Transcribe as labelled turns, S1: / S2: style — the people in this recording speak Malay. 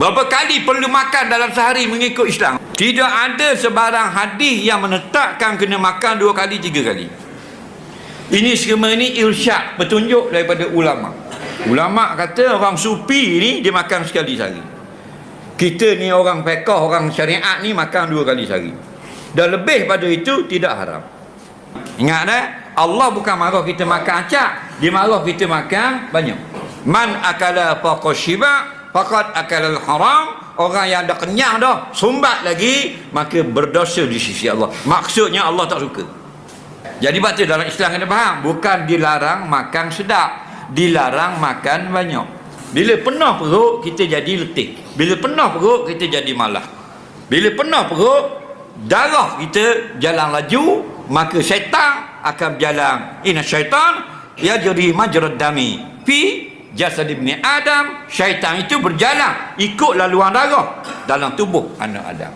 S1: Berapa kali perlu makan dalam sehari mengikut Islam? Tidak ada sebarang hadis yang menetapkan kena makan 2 kali, 3 kali. Ini semua ni irsyad, petunjuk daripada ulama. Ulama kata orang sufi ni dia makan sekali sehari. Kita ni orang fiqh, orang syariat ni makan 2 kali sehari. Dan lebih pada itu tidak haram. Ingat Allah bukan marah kita makan acak, dia marah kita makan banyak. Man akala faqad syiba faqad akala al-haram. Orang yang dah kenyang dah, sumbat lagi, maka berdosa di sisi Allah. Maksudnya Allah tak suka. Jadi baca dalam Islam kena faham, bukan dilarang makan sedap, dilarang makan banyak. Bila penuh perut kita jadi letih, bila penuh perut kita jadi malas, bila penuh perut darah kita jalan laju, maka syaitan akan berjalan. Inna syaitan yajri majrad dami fi jasad ibni Adam. Syaitan itu berjalan ikut laluan darah dalam tubuh anak Adam.